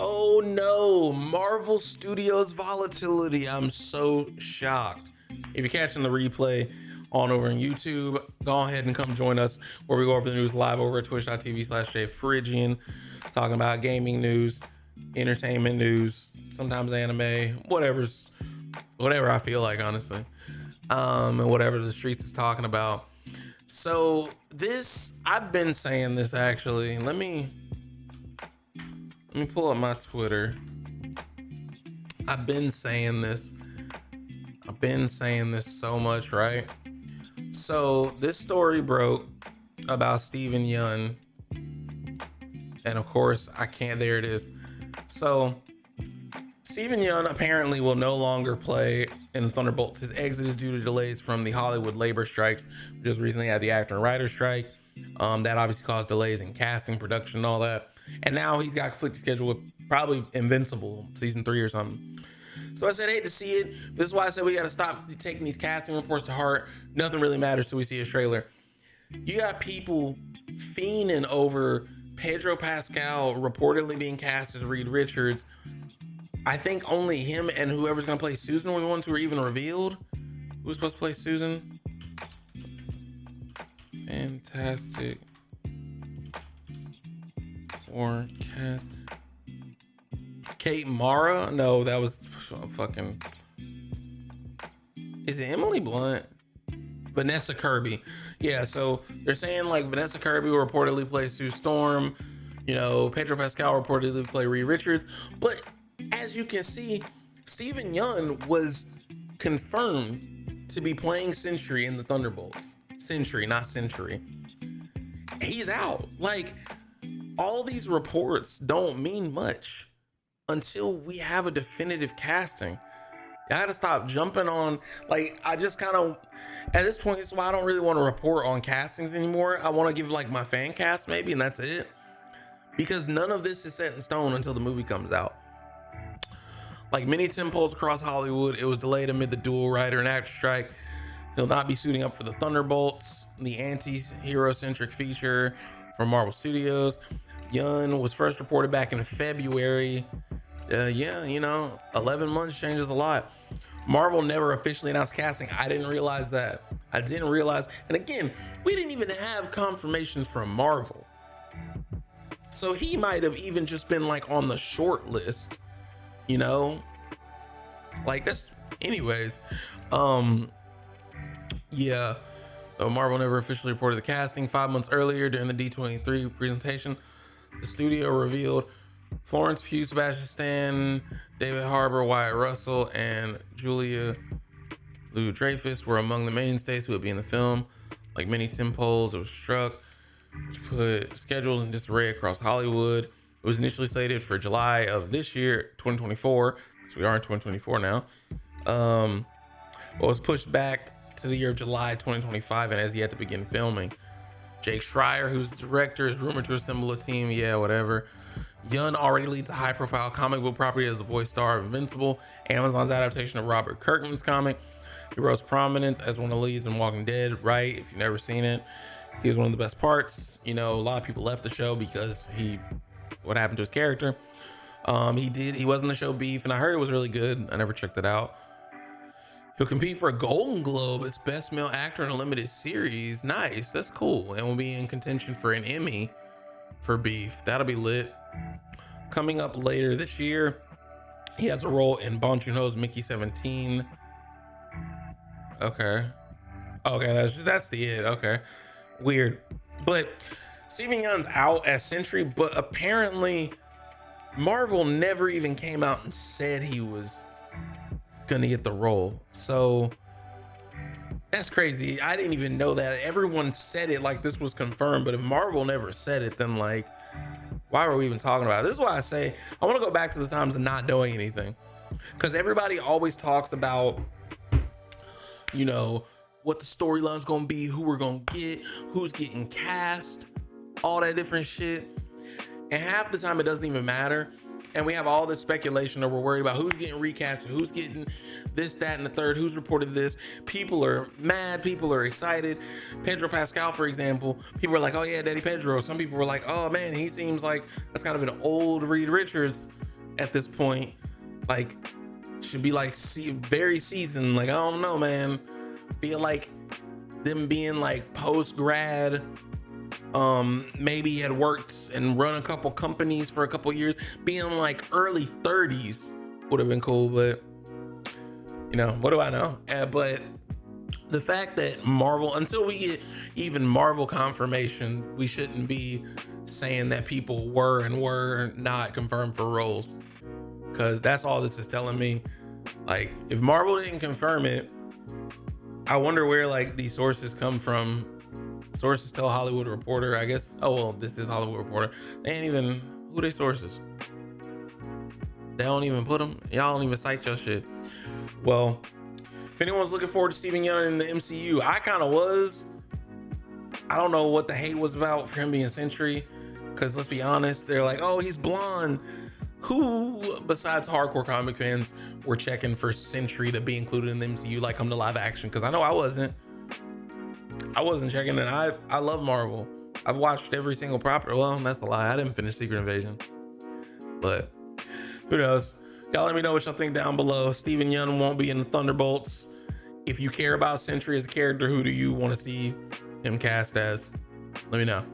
Oh no, Marvel Studios volatility. I'm so shocked. If you're catching the replay on over on YouTube, go ahead and come join us where we go over the news live over at twitch.tv/JayPhrygian, talking about gaming news, entertainment news, sometimes anime, whatever I feel like, honestly. And whatever the streets is talking about. So I've been saying this actually. Let me pull up my Twitter. I've been saying this so much, right? So this story broke about Steven Yeun. And of course, there it is. So Steven Yeun apparently will no longer play in Thunderbolts. His exit is due to delays from the Hollywood labor strikes. We just recently had the actor and writer strike. That obviously caused delays in casting, production, and all that. And now he's got a conflicted schedule with probably Invincible season 3 or something. So I said, I hate to see it. This is why I said we got to stop taking these casting reports to heart. Nothing really matters till we see a trailer. You got people fiending over Pedro Pascal reportedly being cast as Reed Richards. I think only him and whoever's going to play Susan were the ones who were even revealed. Who's supposed to play Susan? Fantastic Forecast. Kate Mara? No, that was fucking... Is it Emily Blunt? Vanessa Kirby. Yeah, so they're saying like Vanessa Kirby will reportedly play Sue Storm. You know, Pedro Pascal reportedly play Reed Richards. But as you can see, Steven Yeun was confirmed to be playing Sentry in the Thunderbolts. Sentry, not Century. He's out. Like, all these reports don't mean much until we have a definitive casting. I gotta stop jumping on, like, I just kind of, at this point, it's why I don't really want to report on castings anymore. I want to give like my fan cast maybe, and that's it. Because none of this is set in stone until the movie comes out. Like many tentpoles across Hollywood, it was delayed amid the dual writer and actor strike. He'll not be suiting up for the Thunderbolts, the anti-hero-centric feature from Marvel Studios. Yeun was first reported back in February. 11 months changes a lot. Marvel never officially announced casting. I didn't realize that. And again, we didn't even have confirmation from Marvel. So he might have even just been like on the short list, you know? Like that's, anyways. Marvel never officially reported the casting. 5 months earlier, during the D23 presentation, the studio revealed Florence Pugh, Sebastian Stan, David Harbour, Wyatt Russell, and Julia Louis-Dreyfus were among the mainstays who would be in the film. Like many tentpoles, it was struck, which put schedules in disarray across Hollywood. It was initially slated for July of this year, 2024, because we are in 2024 now. But was pushed back to the year of July 2025 and has yet to begin filming. Jake Schreier, who's the director, is rumored to assemble a team. Yeah, whatever. Yeun already leads a high-profile comic book property as the voice star of Invincible, Amazon's adaptation of Robert Kirkman's comic. He rose prominence as one of the leads in Walking Dead, right? If you've never seen it, he was one of the best parts. You know, a lot of people left the show because what happened to his character. He was in the show Beef, and I heard it was really good. I never checked it out. He'll compete for a Golden Globe as Best Male Actor in a Limited Series. Nice, that's cool. And will be in contention for an Emmy for Beef. That'll be lit. Coming up later this year, he has a role in Bong Joon-ho's Mickey 17. Okay, that's the it. Okay, weird. But Steven Yeun's out as Sentry, but apparently Marvel never even came out and said he was gonna get the role. So that's crazy. I didn't even know that. Everyone said it like this was confirmed, but if Marvel never said it, then like, why were we even talking about it? This is why I say I want to go back to the times of not knowing anything, because everybody always talks about, you know, what the storyline's gonna be, who we're gonna get, who's getting cast, all that different shit. And half the time it doesn't even matter. And we have all this speculation, or we're worried about who's getting recast, who's getting this, that, and the third, who's reported this. People are mad, people are excited. Pedro Pascal, for example, people are like, oh yeah, Daddy Pedro. Some people were like, oh man, he seems like that's kind of an old Reed Richards. at this point. Like, should be like very seasoned. Like, I don't know, man. Feel like them being like post grad, maybe had worked and run a couple companies for a couple years, being like early 30s would have been cool. But you know, what do I know? But the fact that Marvel, until we get even Marvel confirmation, we shouldn't be saying that people were and were not confirmed for roles, because that's all this is telling me. Like, if Marvel didn't confirm it, I wonder where like these sources come from. Sources tell Hollywood Reporter, I guess. Oh well, this is Hollywood Reporter. They ain't even, who they sources? They don't even put them. Y'all don't even cite your shit. Well, if anyone's looking forward to Steven Yeun in the MCU, I kind of was. I don't know what the hate was about for him being Sentry, because let's be honest, they're like, oh, he's blonde. Who besides hardcore comic fans were checking for Sentry to be included in the MCU, like come to live action? Because I know I wasn't checking it. I love Marvel. I've watched every single property. Well, that's a lie. I didn't finish Secret Invasion, but who knows? Y'all let me know what y'all think down below. Steven Yeun won't be in the Thunderbolts. If you care about Sentry as a character, who do you want to see him cast as? Let me know.